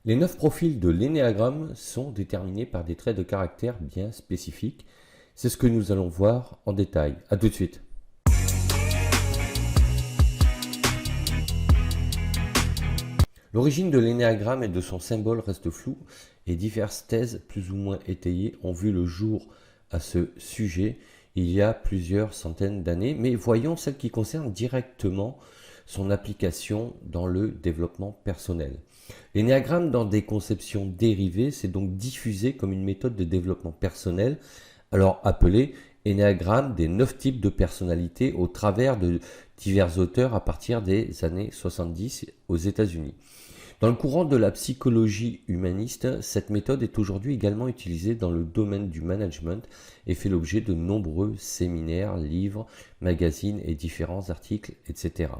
Les 9 profils de l'énéagramme sont déterminés par des traits de caractère bien spécifiques. C'est ce que nous allons voir en détail. A tout de suite. L'origine de l'énéagramme et de son symbole reste floue et diverses thèses plus ou moins étayées ont vu le jour à ce sujet il y a plusieurs centaines d'années, mais voyons celle qui concerne directement son application dans le développement personnel. L'énéagramme, dans des conceptions dérivées, s'est donc diffusé comme une méthode de développement personnel, alors appelée énéagramme des 9 types de personnalités au travers de divers auteurs à partir des années 70 aux États-Unis. Dans le courant de la psychologie humaniste, cette méthode est aujourd'hui également utilisée dans le domaine du management et fait l'objet de nombreux séminaires, livres, magazines et différents articles, etc.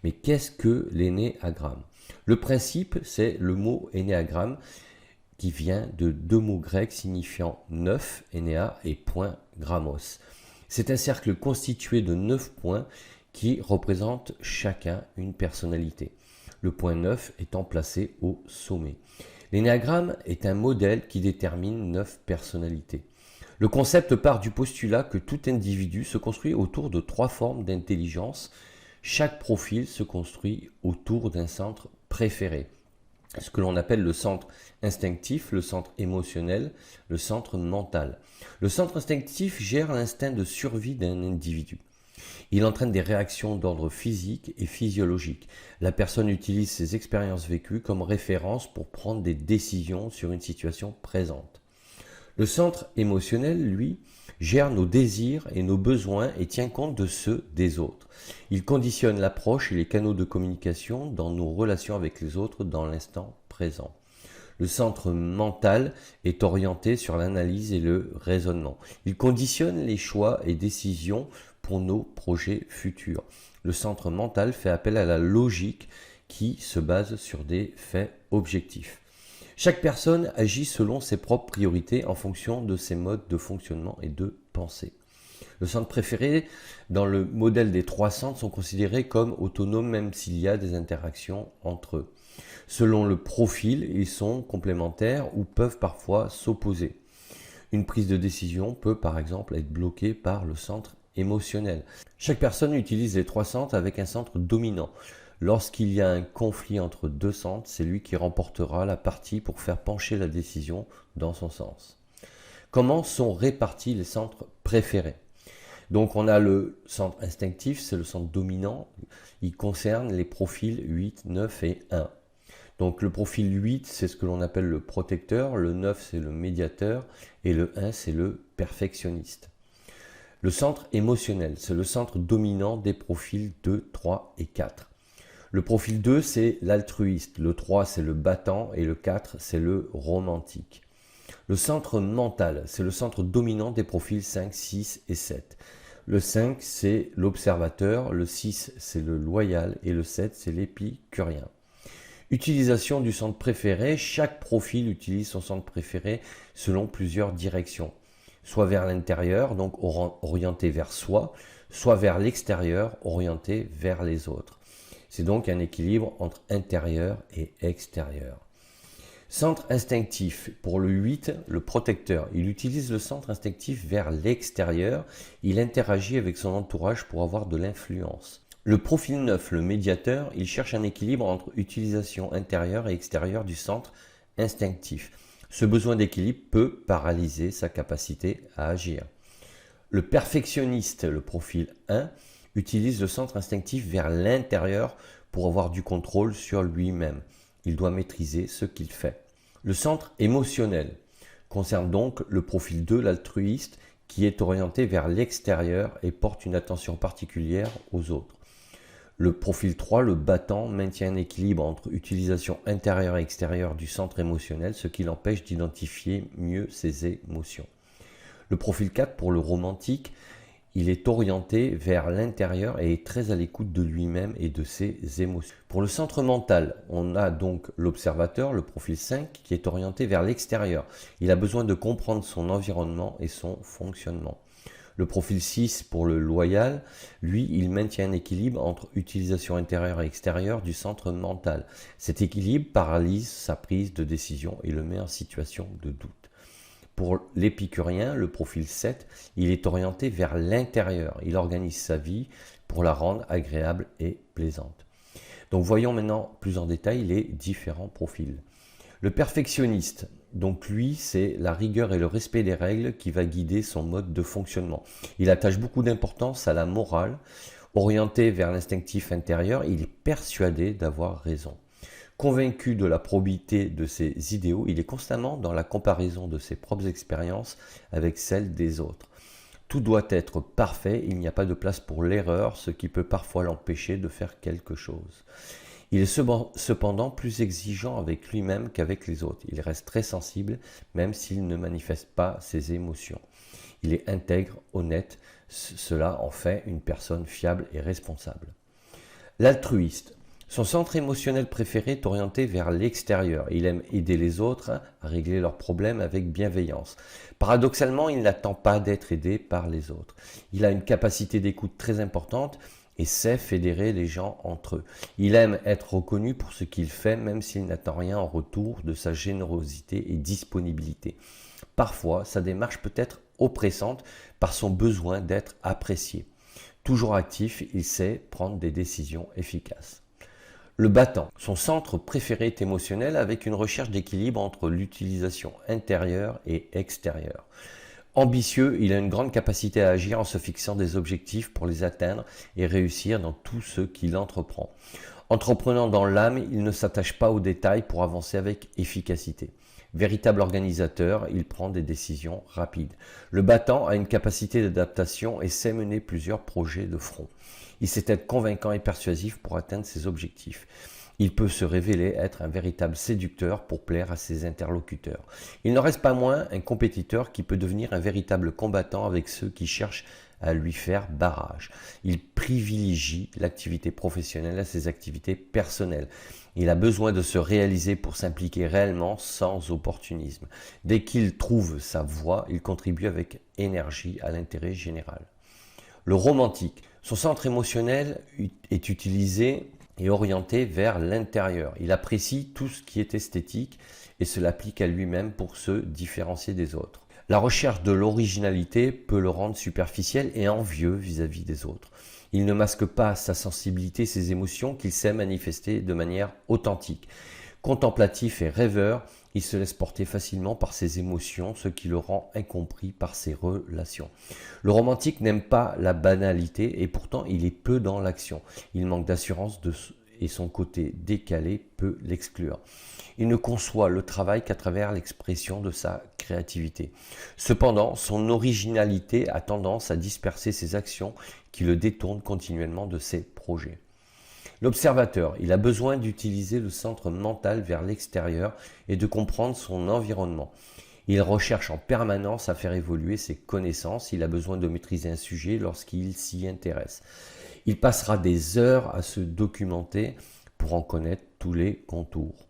Mais qu'est-ce que l'énéagramme? Le principe, c'est le mot énéagramme qui vient de deux mots grecs signifiant 9, énéa, et point, grammos. C'est un cercle constitué de 9 points qui représentent chacun une personnalité. Le point 9 étant placé au sommet. L'énéagramme est un modèle qui détermine 9 personnalités. Le concept part du postulat que tout individu se construit autour de 3 formes d'intelligence. Chaque profil se construit autour d'un centre préféré, ce que l'on appelle le centre instinctif, le centre émotionnel, le centre mental. Le centre instinctif gère l'instinct de survie d'un individu. Il entraîne des réactions d'ordre physique et physiologique. La personne utilise ses expériences vécues comme référence pour prendre des décisions sur une situation présente. Le centre émotionnel, lui, gère nos désirs et nos besoins et tient compte de ceux des autres. Il conditionne l'approche et les canaux de communication dans nos relations avec les autres dans l'instant présent. Le centre mental est orienté sur l'analyse et le raisonnement. Il conditionne les choix et décisions pour nos projets futurs. Le centre mental fait appel à la logique qui se base sur des faits objectifs. Chaque personne agit selon ses propres priorités en fonction de ses modes de fonctionnement et de pensée. Le centre préféré, dans le modèle des 3 centres, sont considérés comme autonomes même s'il y a des interactions entre eux. Selon le profil, ils sont complémentaires ou peuvent parfois s'opposer. Une prise de décision peut par exemple être bloquée par le centre émotionnel. Chaque personne utilise les 3 centres avec un centre dominant. Lorsqu'il y a un conflit entre 2 centres, c'est lui qui remportera la partie pour faire pencher la décision dans son sens. Comment sont répartis les centres préférés? Donc on a le centre instinctif, c'est le centre dominant. Il concerne les profils 8, 9 et 1. Donc le profil 8, c'est ce que l'on appelle le protecteur, le 9, c'est le médiateur, et le 1, c'est le perfectionniste. Le centre émotionnel, c'est le centre dominant des profils 2, 3 et 4. Le profil 2, c'est l'altruiste, le 3, c'est le battant, et le 4, c'est le romantique. Le centre mental, c'est le centre dominant des profils 5, 6 et 7. Le 5, c'est l'observateur, le 6, c'est le loyal, et le 7, c'est l'épicurien. Utilisation du centre préféré, chaque profil utilise son centre préféré selon plusieurs directions. Soit vers l'intérieur, donc orienté vers soi, soit vers l'extérieur, orienté vers les autres. C'est donc un équilibre entre intérieur et extérieur. Centre instinctif, pour le 8, le protecteur. Il utilise le centre instinctif vers l'extérieur. Il interagit avec son entourage pour avoir de l'influence. Le profil 9, le médiateur, il cherche un équilibre entre utilisation intérieure et extérieure du centre instinctif. Ce besoin d'équilibre peut paralyser sa capacité à agir. Le perfectionniste, le profil 1, utilise le centre instinctif vers l'intérieur pour avoir du contrôle sur lui-même. Il doit maîtriser ce qu'il fait. Le centre émotionnel concerne donc le profil 2, l'altruiste, qui est orienté vers l'extérieur et porte une attention particulière aux autres. Le profil 3, le battant, maintient un équilibre entre utilisation intérieure et extérieure du centre émotionnel, ce qui l'empêche d'identifier mieux ses émotions. Le profil 4, pour le romantique, il est orienté vers l'intérieur et est très à l'écoute de lui-même et de ses émotions. Pour le centre mental, on a donc l'observateur, le profil 5, qui est orienté vers l'extérieur. Il a besoin de comprendre son environnement et son fonctionnement. Le profil 6 pour le loyal, lui, il maintient un équilibre entre utilisation intérieure et extérieure du centre mental. Cet équilibre paralyse sa prise de décision et le met en situation de doute. Pour l'épicurien, le profil 7, il est orienté vers l'intérieur. Il organise sa vie pour la rendre agréable et plaisante. Donc voyons maintenant plus en détail les différents profils. Le perfectionniste, donc lui, c'est la rigueur et le respect des règles qui va guider son mode de fonctionnement. Il attache beaucoup d'importance à la morale. Orienté vers l'instinctif intérieur, il est persuadé d'avoir raison. Convaincu de la probité de ses idéaux, il est constamment dans la comparaison de ses propres expériences avec celles des autres. Tout doit être parfait, il n'y a pas de place pour l'erreur, ce qui peut parfois l'empêcher de faire quelque chose. Il est cependant plus exigeant avec lui-même qu'avec les autres. Il reste très sensible, même s'il ne manifeste pas ses émotions. Il est intègre, honnête, cela en fait une personne fiable et responsable. L'altruiste. Son centre émotionnel préféré est orienté vers l'extérieur. Il aime aider les autres à régler leurs problèmes avec bienveillance. Paradoxalement, il n'attend pas d'être aidé par les autres. Il a une capacité d'écoute très importante et sait fédérer les gens entre eux. Il aime être reconnu pour ce qu'il fait, même s'il n'attend rien en retour de sa générosité et disponibilité. Parfois, sa démarche peut être oppressante par son besoin d'être apprécié. Toujours actif, il sait prendre des décisions efficaces. Le battant. Son centre préféré est émotionnel avec une recherche d'équilibre entre l'utilisation intérieure et extérieure. Ambitieux, il a une grande capacité à agir en se fixant des objectifs pour les atteindre et réussir dans tout ce qu'il entreprend. Entreprenant dans l'âme, il ne s'attache pas aux détails pour avancer avec efficacité. Véritable organisateur, il prend des décisions rapides. Le battant a une capacité d'adaptation et sait mener plusieurs projets de front. Il sait être convaincant et persuasif pour atteindre ses objectifs. Il peut se révéler être un véritable séducteur pour plaire à ses interlocuteurs. Il n'en reste pas moins un compétiteur qui peut devenir un véritable combattant avec ceux qui cherchent à lui faire barrage. Il privilégie l'activité professionnelle à ses activités personnelles. Il a besoin de se réaliser pour s'impliquer réellement sans opportunisme. Dès qu'il trouve sa voie, il contribue avec énergie à l'intérêt général. Le romantique. Son centre émotionnel est utilisé et orienté vers l'intérieur. Il apprécie tout ce qui est esthétique et se l'applique à lui-même pour se différencier des autres. La recherche de l'originalité peut le rendre superficiel et envieux vis-à-vis des autres. Il ne masque pas sa sensibilité, ses émotions qu'il sait manifester de manière authentique. Contemplatif et rêveur, il se laisse porter facilement par ses émotions, ce qui le rend incompris par ses relations. Le romantique n'aime pas la banalité et pourtant il est peu dans l'action. Il manque d'assurance et son côté décalé peut l'exclure. Il ne conçoit le travail qu'à travers l'expression de sa créativité. Cependant, son originalité a tendance à disperser ses actions qui le détournent continuellement de ses projets. L'observateur, il a besoin d'utiliser le centre mental vers l'extérieur et de comprendre son environnement. Il recherche en permanence à faire évoluer ses connaissances, il a besoin de maîtriser un sujet lorsqu'il s'y intéresse. Il passera des heures à se documenter pour en connaître tous les contours.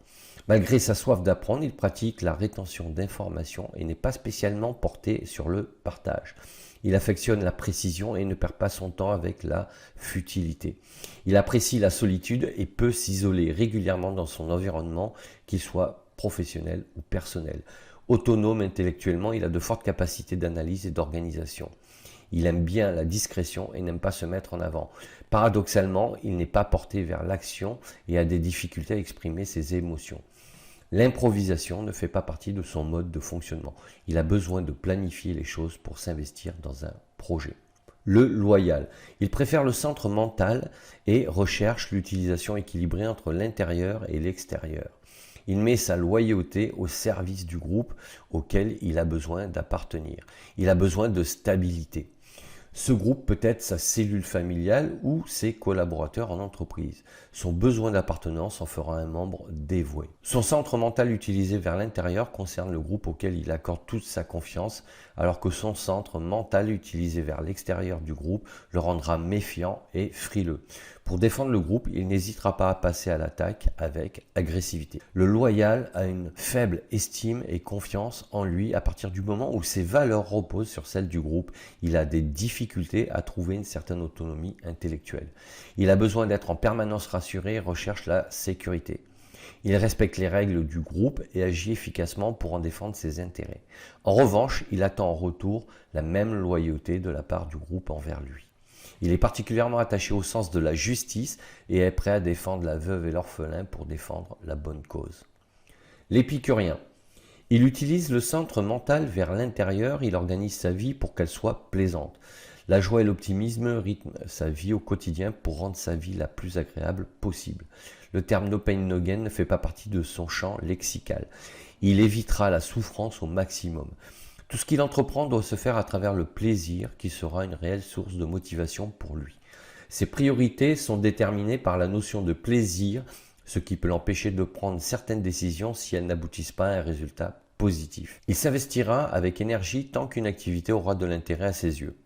Malgré sa soif d'apprendre, il pratique la rétention d'informations et n'est pas spécialement porté sur le partage. Il affectionne la précision et ne perd pas son temps avec la futilité. Il apprécie la solitude et peut s'isoler régulièrement dans son environnement, qu'il soit professionnel ou personnel. Autonome intellectuellement, il a de fortes capacités d'analyse et d'organisation. Il aime bien la discrétion et n'aime pas se mettre en avant. Paradoxalement, il n'est pas porté vers l'action et a des difficultés à exprimer ses émotions. L'improvisation ne fait pas partie de son mode de fonctionnement. Il a besoin de planifier les choses pour s'investir dans un projet. Le loyal. Il préfère le centre mental et recherche l'utilisation équilibrée entre l'intérieur et l'extérieur. Il met sa loyauté au service du groupe auquel il a besoin d'appartenir. Il a besoin de stabilité. Ce groupe peut être sa cellule familiale ou ses collaborateurs en entreprise. Son besoin d'appartenance en fera un membre dévoué. Son centre mental utilisé vers l'intérieur concerne le groupe auquel il accorde toute sa confiance, alors que son centre mental utilisé vers l'extérieur du groupe le rendra méfiant et frileux. Pour défendre le groupe, il n'hésitera pas à passer à l'attaque avec agressivité. Le loyal a une faible estime et confiance en lui à partir du moment où ses valeurs reposent sur celles du groupe. Il a des difficultés à trouver une certaine autonomie intellectuelle. Il a besoin d'être en permanence rassuré et recherche la sécurité. Il respecte les règles du groupe et agit efficacement pour en défendre ses intérêts. En revanche, il attend en retour la même loyauté de la part du groupe envers lui. Il est particulièrement attaché au sens de la justice et est prêt à défendre la veuve et l'orphelin pour défendre la bonne cause. L'épicurien. Il utilise le centre mental vers l'intérieur, il organise sa vie pour qu'elle soit plaisante. La joie et l'optimisme rythment sa vie au quotidien pour rendre sa vie la plus agréable possible. Le terme no pain no gain ne fait pas partie de son champ lexical. Il évitera la souffrance au maximum. Tout ce qu'il entreprend doit se faire à travers le plaisir qui sera une réelle source de motivation pour lui. Ses priorités sont déterminées par la notion de plaisir, ce qui peut l'empêcher de prendre certaines décisions si elles n'aboutissent pas à un résultat positif. Il s'investira avec énergie tant qu'une activité aura de l'intérêt à ses yeux.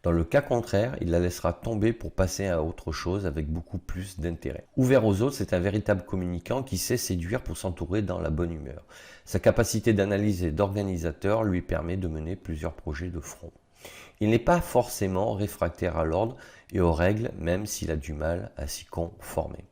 Dans le cas contraire, il la laissera tomber pour passer à autre chose avec beaucoup plus d'intérêt. Ouvert aux autres, c'est un véritable communicant qui sait séduire pour s'entourer dans la bonne humeur. Sa capacité d'analyse et d'organisateur lui permet de mener plusieurs projets de front. Il n'est pas forcément réfractaire à l'ordre et aux règles, même s'il a du mal à s'y conformer.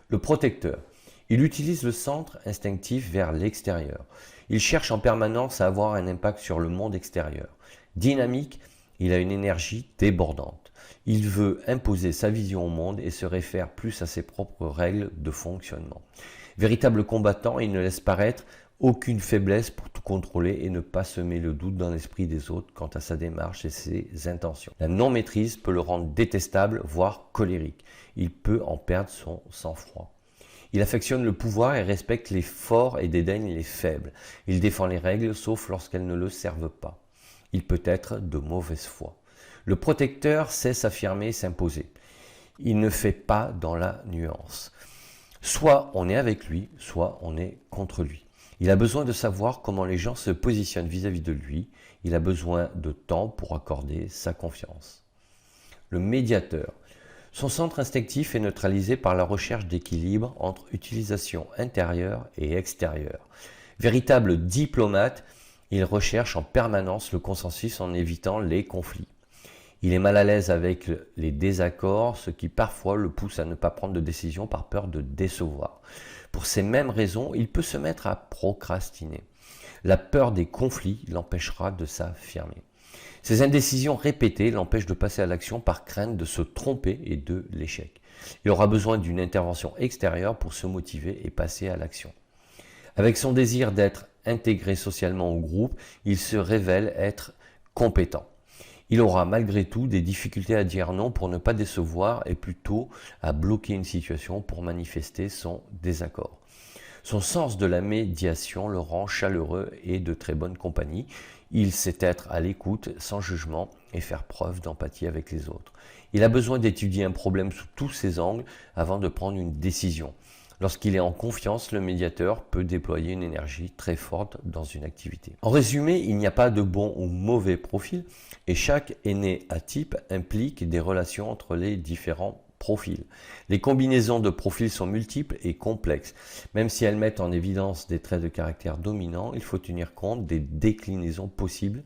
Le protecteur. Il utilise le centre instinctif vers l'extérieur. Il cherche en permanence à avoir un impact sur le monde extérieur. Dynamique, il a une énergie débordante. Il veut imposer sa vision au monde et se réfère plus à ses propres règles de fonctionnement. Véritable combattant, il ne laisse paraître aucune faiblesse pour tout contrôler et ne pas semer le doute dans l'esprit des autres quant à sa démarche et ses intentions. La non-maîtrise peut le rendre détestable, voire colérique. Il peut en perdre son sang-froid. Il affectionne le pouvoir et respecte les forts et dédaigne les faibles. Il défend les règles sauf lorsqu'elles ne le servent pas. Il peut être de mauvaise foi. Le protecteur sait s'affirmer et s'imposer. Il ne fait pas dans la nuance. Soit on est avec lui, soit on est contre lui. Il a besoin de savoir comment les gens se positionnent vis-à-vis de lui. Il a besoin de temps pour accorder sa confiance. Le médiateur. Son centre instinctif est neutralisé par la recherche d'équilibre entre utilisation intérieure et extérieure. Véritable diplomate, il recherche en permanence le consensus en évitant les conflits. Il est mal à l'aise avec les désaccords, ce qui parfois le pousse à ne pas prendre de décision par peur de décevoir. Pour ces mêmes raisons, il peut se mettre à procrastiner. La peur des conflits l'empêchera de s'affirmer. Ces indécisions répétées l'empêchent de passer à l'action par crainte de se tromper et de l'échec. Il aura besoin d'une intervention extérieure pour se motiver et passer à l'action. Avec son désir d'être intégré socialement au groupe, il se révèle être compétent. Il aura malgré tout des difficultés à dire non pour ne pas décevoir et plutôt à bloquer une situation pour manifester son désaccord. Son sens de la médiation le rend chaleureux et de très bonne compagnie. Il sait être à l'écoute, sans jugement et faire preuve d'empathie avec les autres. Il a besoin d'étudier un problème sous tous ses angles avant de prendre une décision. Lorsqu'il est en confiance, le médiateur peut déployer une énergie très forte dans une activité. En résumé, il n'y a pas de bon ou mauvais profil et chaque énéatype implique des relations entre les différents profils. Les combinaisons de profils sont multiples et complexes. Même si elles mettent en évidence des traits de caractère dominants, il faut tenir compte des déclinaisons possibles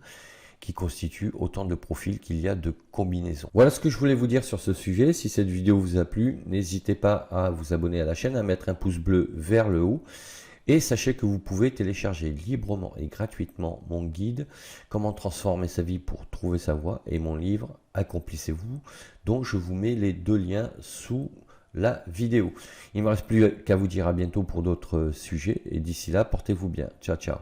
qui constituent autant de profils qu'il y a de combinaisons. Voilà ce que je voulais vous dire sur ce sujet. Si cette vidéo vous a plu, n'hésitez pas à vous abonner à la chaîne, à mettre un pouce bleu vers le haut. Et sachez que vous pouvez télécharger librement et gratuitement mon guide « Comment transformer sa vie pour trouver sa voie » et mon livre « Accomplissez-vous » dont je vous mets les deux liens sous la vidéo. Il ne me reste plus qu'à vous dire à bientôt pour d'autres sujets et d'ici là, portez-vous bien. Ciao, ciao.